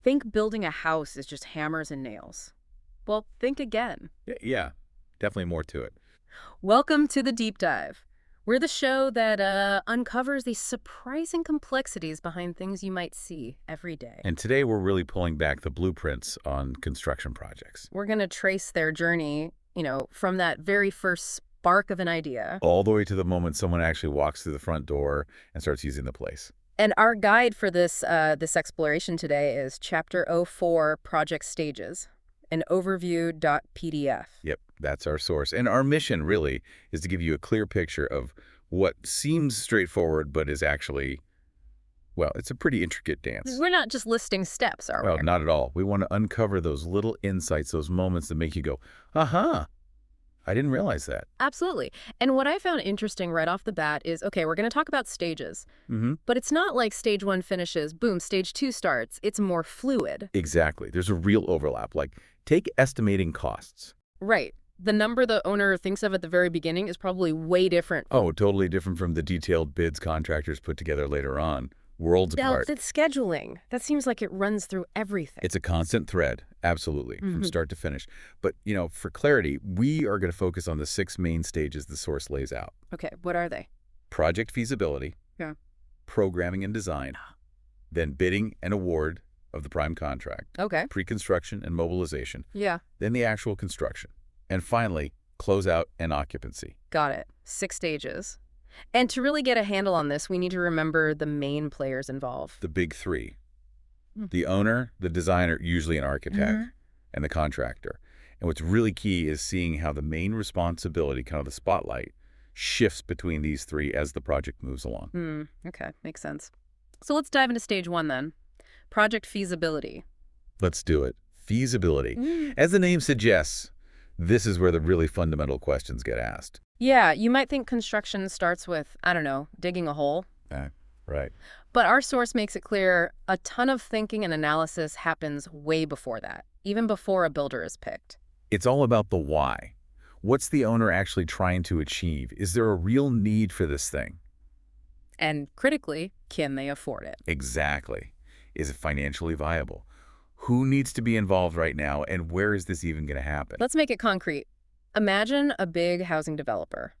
Think building a house is just hammers and nails. Well, think again. Yeah, definitely more to it. Welcome to the Deep Dive. We're the show that uncovers the surprising complexities behind things you might see every day. And today we're really pulling back the blueprints on construction projects. We're going to trace their journey, from that very first spark of an idea. All the way to the moment someone actually walks through the front door and starts using the place. And our guide for this exploration today is Chapter 04, Project Stages, an overview.pdf. Yep, that's our source. And our mission, really, is to give you a clear picture of what seems straightforward but is actually, well, it's a pretty intricate dance. We're not just listing steps, are we? Well, not at all. We want to uncover those little insights, those moments that make you go, aha, I didn't realize that. Absolutely. And what I found interesting right off the bat is, okay, we're going to talk about stages, but it's not like stage 1 finishes, boom, stage 2 starts. It's more fluid. Exactly. There's a real overlap. Like, take estimating costs. Right. The number the owner thinks of at the very beginning is probably way different. Oh, totally different from the detailed bids contractors put together later on. Worlds apart. It's scheduling. That seems like it runs through everything. It's a constant thread, absolutely, from start to finish. But, for clarity, we are going to focus on the 6 main stages the source lays out. Okay, what are they? Project feasibility, Yeah. programming and design, then bidding and award of the prime contract, Okay. pre-construction and mobilization, Yeah. then the actual construction, and finally, closeout and occupancy. Got it. 6 stages. And to really get a handle on this, we need to remember the main players involved. The big 3. The owner, the designer, usually an architect, and the contractor. And what's really key is seeing how the main responsibility, kind of the spotlight, shifts between these 3 as the project moves along. Okay, makes sense. So let's dive into stage 1 then. Project feasibility. Let's do it. Feasibility. As the name suggests, this is where the really fundamental questions get asked. Yeah, you might think construction starts with, I don't know, digging a hole. Right. But our source makes it clear a ton of thinking and analysis happens way before that, even before a builder is picked. It's all about the why. What's the owner actually trying to achieve? Is there a real need for this thing? And critically, can they afford it? Exactly. Is it financially viable? Who needs to be involved right now, and where is this even going to happen? Let's make it concrete. Imagine a big housing developer.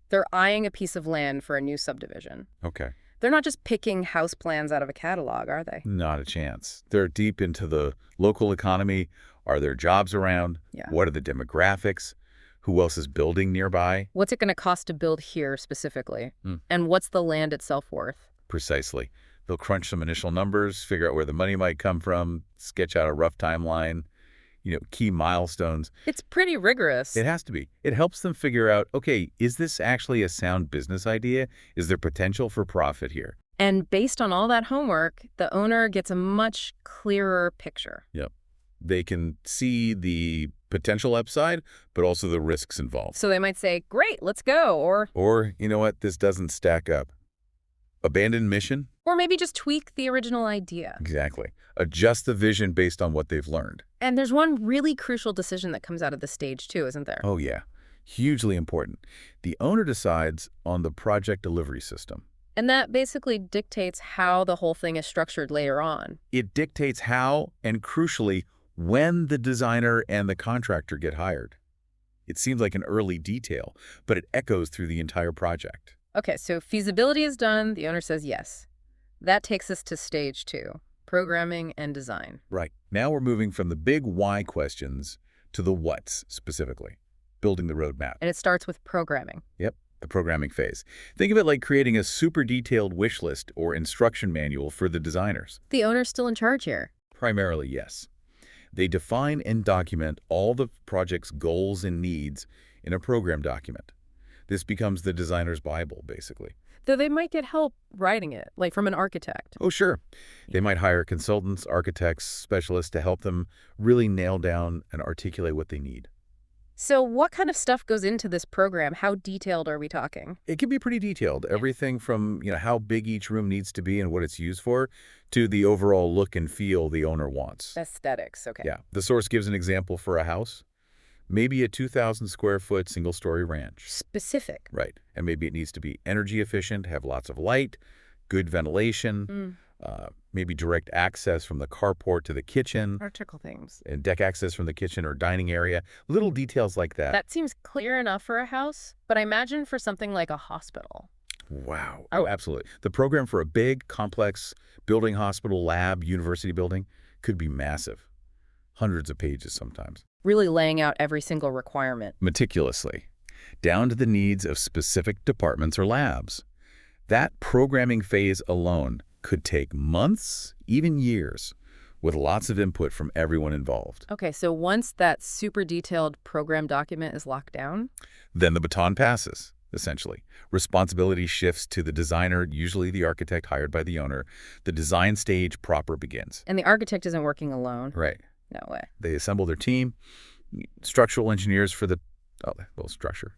They're eyeing a piece of land for a new subdivision. Okay. They're not just picking house plans out of a catalog, are they? Not a chance. They're deep into the local economy. Are there jobs around? Yeah. What are the demographics? Who else is building nearby? What's it going to cost to build here specifically? And what's the land itself worth? Precisely. They'll crunch some initial numbers, figure out where the money might come from, sketch out a rough timeline, key milestones. It's pretty rigorous. It has to be. It helps them figure out, okay, is this actually a sound business idea? Is there potential for profit here? And based on all that homework, the owner gets a much clearer picture. Yep. They can see the potential upside, but also the risks involved. So they might say, great, let's go, Or, you know what, this doesn't stack up. Abandon mission? or maybe just tweak the original idea. Exactly. Adjust the vision based on what they've learned. And there's one really crucial decision that comes out of this stage too, isn't there? Oh, yeah. Hugely important. The owner decides on the project delivery system. And that basically dictates how the whole thing is structured later on. It dictates how, and crucially, when the designer and the contractor get hired. It seems like an early detail, but it echoes through the entire project. Okay, so feasibility is done. The owner says yes. That takes us to stage 2, programming and design. Right. Now we're moving from the big why questions to the what's specifically, building the roadmap. And it starts with programming. Yep, the programming phase. Think of it like creating a super detailed wish list or instruction manual for the designers. The owner's still in charge here. Primarily, yes. They define and document all the project's goals and needs in a program document. This becomes the designer's Bible, basically. Though they might get help writing it, like from an architect. Oh, sure. They might hire consultants, architects, specialists to help them really nail down and articulate what they need. So what kind of stuff goes into this program? How detailed are we talking? It can be pretty detailed. Everything from, how big each room needs to be and what it's used for, to the overall look and feel the owner wants. Aesthetics, okay. Yeah. The source gives an example for a house. Maybe a 2,000 square foot single-story ranch. Specific. Right. And maybe it needs to be energy efficient, have lots of light, good ventilation, maybe direct access from the carport to the kitchen, Practical things. and deck access from the kitchen or dining area. Little details like that. That seems clear enough for a house, but I imagine for something like a hospital. Wow. Oh, absolutely. The program for a big, complex building, hospital, lab, university building could be massive. Hundreds of pages sometimes. Really laying out every single requirement. Meticulously, down to the needs of specific departments or labs. That programming phase alone could take months, even years, with lots of input from everyone involved. Okay, so once that super detailed program document is locked down, Then the baton passes, essentially. Responsibility shifts to the designer, usually the architect hired by the owner. The design stage proper begins. and the architect isn't working alone. Right. No way. They assemble their team, structural engineers for the, structure,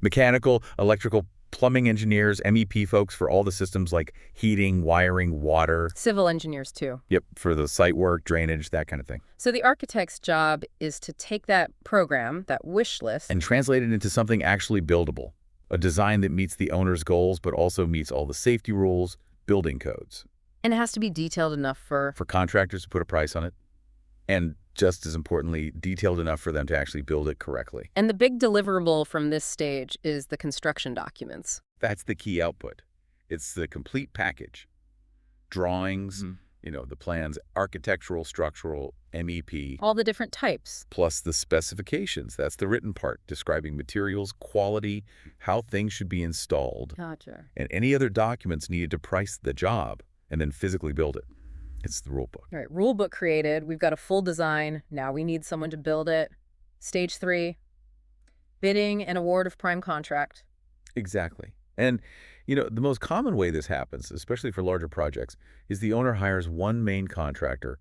mechanical, electrical, plumbing engineers, MEP folks for all the systems like heating, wiring, water. Civil engineers, too. Yep, for the site work, drainage, that kind of thing. So the architect's job is to take that program, that wish list, And translate it into something actually buildable. A design that meets the owner's goals, but also meets all the safety rules, building codes. and it has to be detailed enough for... For contractors to put a price on it. And just as importantly, detailed enough for them to actually build it correctly. And the big deliverable from this stage is the construction documents. That's the key output. It's the complete package. Drawings, the plans, architectural, structural, MEP, All the different types. plus the specifications. That's the written part, describing materials, quality, how things should be installed, Gotcha. and any other documents needed to price the job and then physically build it. It's the rule book. All right, rule book created. We've got a full design. Now we need someone to build it. Stage 3, bidding and award of prime contract. Exactly. And, the most common way this happens, especially for larger projects, is the owner hires one main contractor,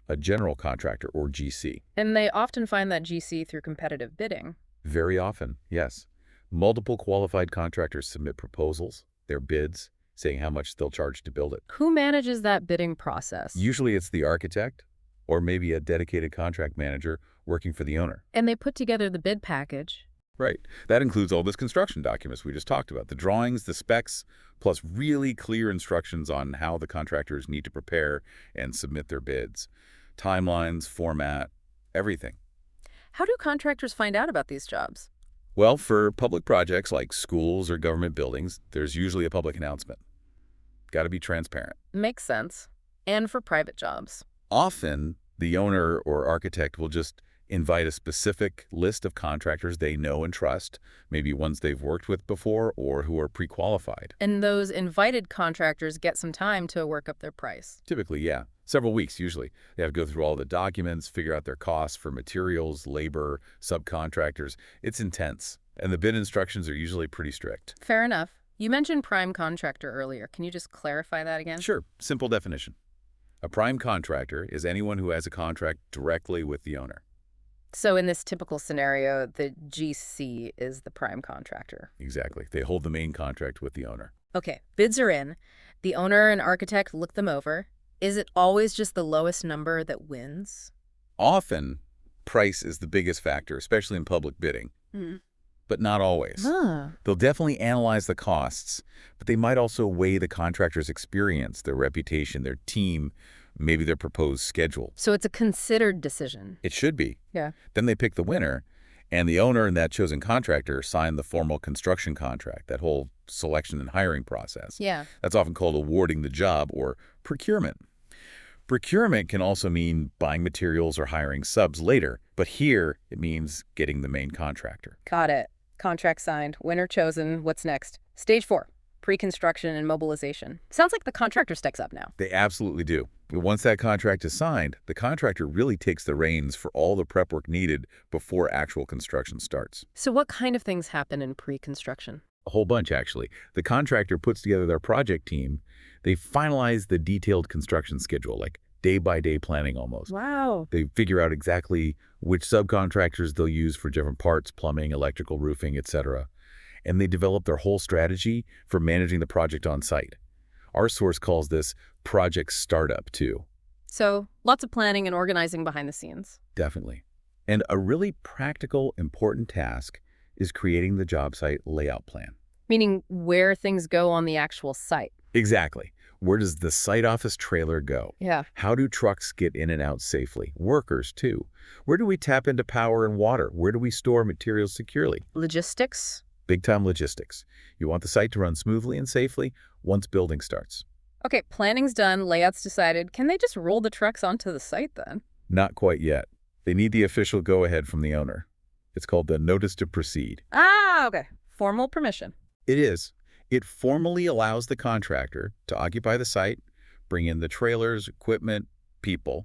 a general contractor, or GC. And they often find that GC through competitive bidding. Very often, yes. Multiple qualified contractors submit proposals, their bids, saying how much they'll charge to build it. Who manages that bidding process? Usually it's the architect or maybe a dedicated contract manager working for the owner. And they put together the bid package. Right. That includes all those construction documents we just talked about, the drawings, the specs, plus really clear instructions on how the contractors need to prepare and submit their bids. Timelines, format, everything. How do contractors find out about these jobs? Well, for public projects like schools or government buildings, there's usually a public announcement. Got to be transparent. Makes sense. And for private jobs. Often, the owner or architect will just invite a specific list of contractors they know and trust, maybe ones they've worked with before or who are pre-qualified. And those invited contractors get some time to work up their price. Typically, yeah. Several weeks, usually. They have to go through all the documents, figure out their costs for materials, labor, subcontractors. It's intense. And the bid instructions are usually pretty strict. Fair enough. You mentioned prime contractor earlier. Can you just clarify that again? Sure. Simple definition. A prime contractor is anyone who has a contract directly with the owner. So in this typical scenario, the GC is the prime contractor. Exactly. They hold the main contract with the owner. Okay, bids are in. The owner and architect look them over. Is it always just the lowest number that wins? Often, price is the biggest factor, especially in public bidding. But not always. They'll definitely analyze the costs, but they might also weigh the contractor's experience, their reputation, their team, maybe their proposed schedule. So it's a considered decision. It should be. Yeah. Then they pick the winner, and the owner and that chosen contractor sign the formal construction contract, that whole selection and hiring process. Yeah. That's often called awarding the job or procurement. Procurement can also mean buying materials or hiring subs later, but here it means getting the main contractor. Got it. Contract signed. Winner chosen. What's next? Stage 4. Pre-construction and mobilization. Sounds like the contractor stacks up now. They absolutely do. Once that contract is signed, the contractor really takes the reins for all the prep work needed before actual construction starts. So what kind of things happen in pre-construction? A whole bunch, actually. The contractor puts together their project team. They finalize the detailed construction schedule, like day-by-day planning almost. Wow. They figure out exactly which subcontractors they'll use for different parts, plumbing, electrical, roofing, etc. And they develop their whole strategy for managing the project on site. Our source calls this project startup, too. So lots of planning and organizing behind the scenes. Definitely. And a really practical, important task is creating the job site layout plan. Meaning where things go on the actual site. Exactly. Where does the site office trailer go? Yeah. How do trucks get in and out safely? Workers, too. Where do we tap into power and water? Where do we store materials securely? Logistics? Big-time logistics. You want the site to run smoothly and safely once building starts. Okay, planning's done, layout's decided. Can they just roll the trucks onto the site then? Not quite yet. They need the official go-ahead from the owner. It's called the notice to proceed. Ah, okay. Formal permission. It is. It formally allows the contractor to occupy the site, bring in the trailers, equipment, people,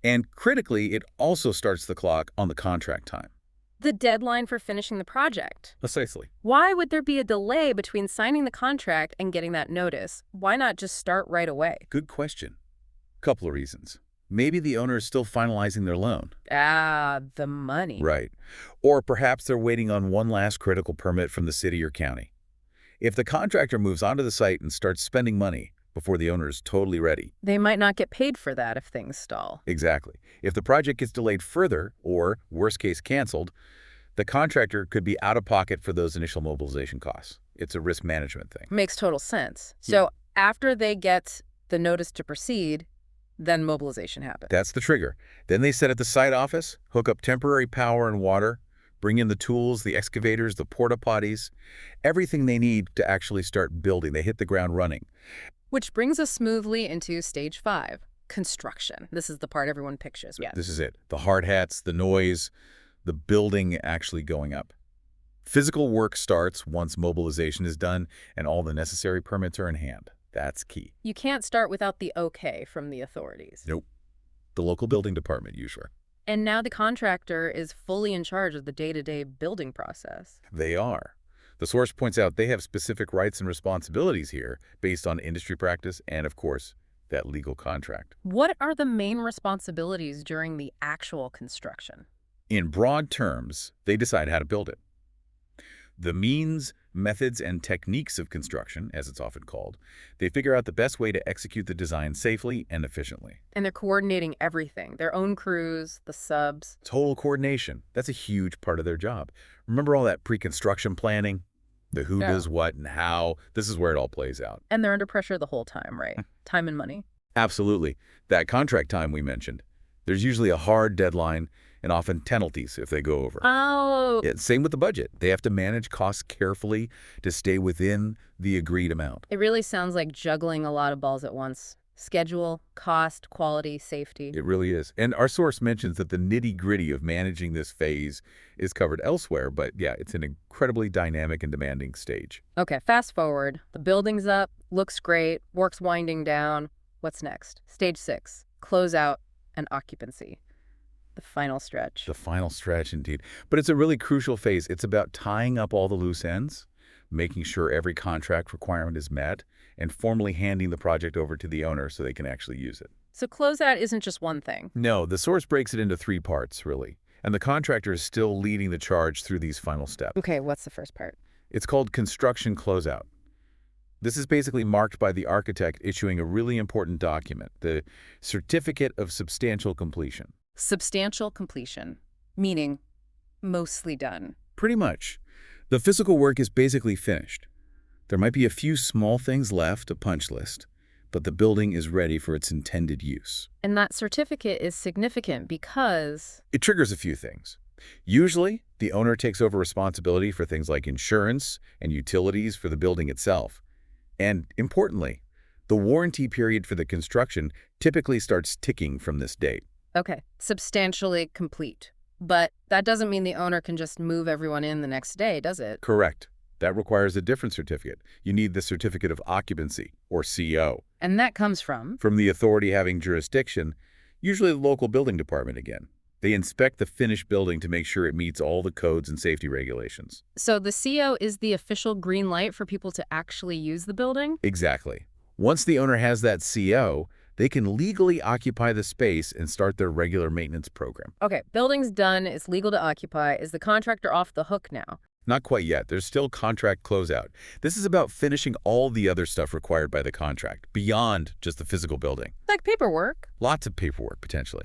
and critically, it also starts the clock on the contract time. The deadline for finishing the project. Precisely. Why would there be a delay between signing the contract and getting that notice? Why not just start right away? Good question. Couple of reasons. Maybe the owner is still finalizing their loan. Ah, the money. Right. Or perhaps they're waiting on one last critical permit from the city or county. If the contractor moves onto the site and starts spending money before the owner is totally ready. They might not get paid for that if things stall. Exactly. If the project gets delayed further, or worst case canceled, the contractor could be out of pocket for those initial mobilization costs. It's a risk management thing. Makes total sense. So after they get the notice to proceed, then mobilization happens. That's the trigger. Then they set at the site office, hook up temporary power and water, bring in the tools, the excavators, the porta potties, everything they need to actually start building. They hit the ground running. Which brings us smoothly into stage 5, construction. This is the part everyone pictures. Yeah. This is it. The hard hats, the noise, the building actually going up. Physical work starts once mobilization is done and all the necessary permits are in hand. That's key. You can't start without the okay from the authorities. Nope. The local building department, usually. And now the contractor is fully in charge of the day-to-day building process. They are. The source points out they have specific rights and responsibilities here based on industry practice and, of course, that legal contract. What are the main responsibilities during the actual construction? In broad terms, they decide how to build it. The means, methods, and techniques of construction, as it's often called, they figure out the best way to execute the design safely and efficiently. And they're coordinating everything, their own crews, the subs. Total coordination. That's a huge part of their job. Remember all that pre-construction planning? The who does what and how. This is where it all plays out. And they're under pressure the whole time, right? Time and money. Absolutely. That contract time we mentioned. There's usually a hard deadline and often penalties if they go over. Oh. Yeah, same with the budget. They have to manage costs carefully to stay within the agreed amount. It really sounds like juggling a lot of balls at once. Schedule, cost, quality, safety. It really is. And our source mentions that the nitty-gritty of managing this phase is covered elsewhere, but yeah, it's an incredibly dynamic and demanding stage. Okay, fast forward. The building's up, looks great, work's winding down. What's next? Stage 6, closeout and occupancy. The final stretch. The final stretch, indeed. But it's a really crucial phase. It's about tying up all the loose ends, making sure every contract requirement is met, and formally handing the project over to the owner so they can actually use it. So closeout isn't just one thing. No, the source breaks it into 3 parts, really. And the contractor is still leading the charge through these final steps. Okay, what's the first part? It's called construction closeout. This is basically marked by the architect issuing a really important document, the Certificate of Substantial Completion. Substantial completion, meaning mostly done. Pretty much. The physical work is basically finished. There might be a few small things left, a punch list, but the building is ready for its intended use. And that certificate is significant because... It triggers a few things. Usually, the owner takes over responsibility for things like insurance and utilities for the building itself. And importantly, the warranty period for the construction typically starts ticking from this date. Okay, substantially complete. But that doesn't mean the owner can just move everyone in the next day, does it? Correct. That requires a different certificate. You need the Certificate of Occupancy, or CO. And that comes from? From the authority having jurisdiction, usually the local building department again. They inspect the finished building to make sure it meets all the codes and safety regulations. So the CO is the official green light for people to actually use the building? Exactly. Once the owner has that CO, they can legally occupy the space and start their regular maintenance program. Okay, building's done, it's legal to occupy. Is the contractor off the hook now? Not quite yet. There's still contract closeout. This is about finishing all the other stuff required by the contract, beyond just the physical building. Like paperwork? Lots of paperwork, potentially.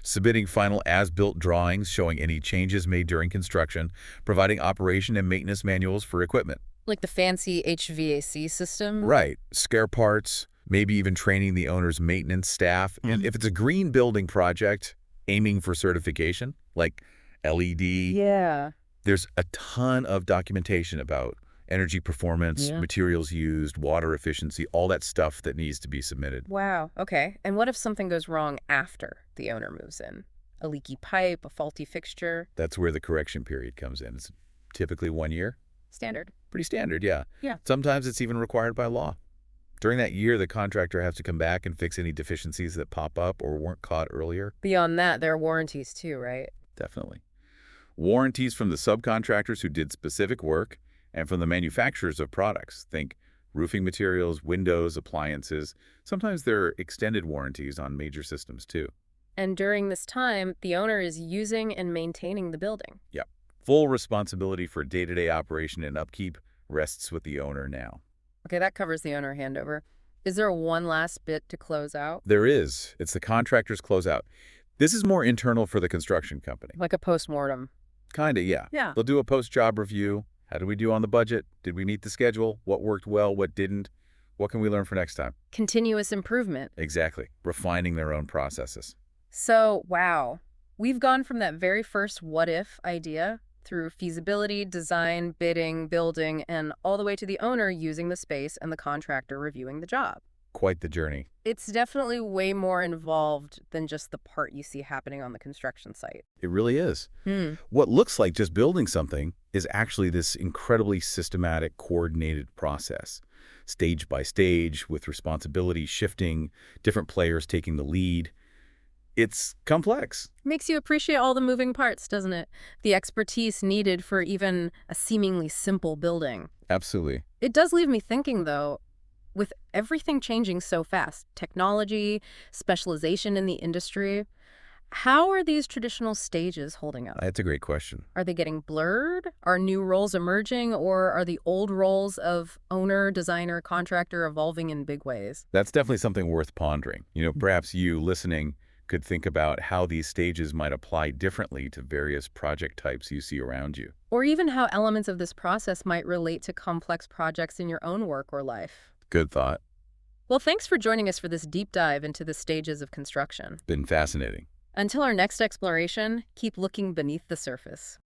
Submitting final as-built drawings showing any changes made during construction, providing operation and maintenance manuals for equipment. Like the fancy HVAC system? Right. Scare parts, Maybe even training the owner's maintenance staff. And if it's a green building project, aiming for certification, like LED. Yeah. There's a ton of documentation about energy performance, materials used, water efficiency, all that stuff that needs to be submitted. Wow. Okay. And what if something goes wrong after the owner moves in? A leaky pipe, a faulty fixture? That's where the correction period comes in. It's typically 1 year. Standard. Pretty standard, yeah. Yeah. Sometimes it's even required by law. During that year, the contractor has to come back and fix any deficiencies that pop up or weren't caught earlier. Beyond that, there are warranties too, right? Definitely. Warranties from the subcontractors who did specific work and from the manufacturers of products. Think roofing materials, windows, appliances. Sometimes there are extended warranties on major systems too. And during this time, the owner is using and maintaining the building. Yep. Full responsibility for day-to-day operation and upkeep rests with the owner now. Okay, that covers the owner handover. Is there one last bit to close out? There is. It's the contractor's closeout. This is more internal for the construction company. Like a postmortem. Kinda, yeah. Yeah. They'll do a post-job review. How did we do on the budget? Did we meet the schedule? What worked well? What didn't? What can we learn for next time? Continuous improvement. Exactly. Refining their own processes. So, wow. We've gone from that very first what-if idea through feasibility, design, bidding, building, and all the way to the owner using the space and the contractor reviewing the job. Quite the journey. It's definitely way more involved than just the part you see happening on the construction site. It really is. What looks like just building something is actually this incredibly systematic, coordinated process. Stage by stage, with responsibility shifting, different players taking the lead. It's complex. Makes you appreciate all the moving parts, doesn't it? The expertise needed for even a seemingly simple building. Absolutely. It does leave me thinking, though, with everything changing so fast, technology, specialization in the industry, how are these traditional stages holding up? That's a great question. Are they getting blurred? Are new roles emerging? Or are the old roles of owner, designer, contractor evolving in big ways? That's definitely something worth pondering. Perhaps you listening could think about how these stages might apply differently to various project types you see around you. Or even how elements of this process might relate to complex projects in your own work or life. Good thought. Well, thanks for joining us for this deep dive into the stages of construction. Been fascinating. Until our next exploration, keep looking beneath the surface.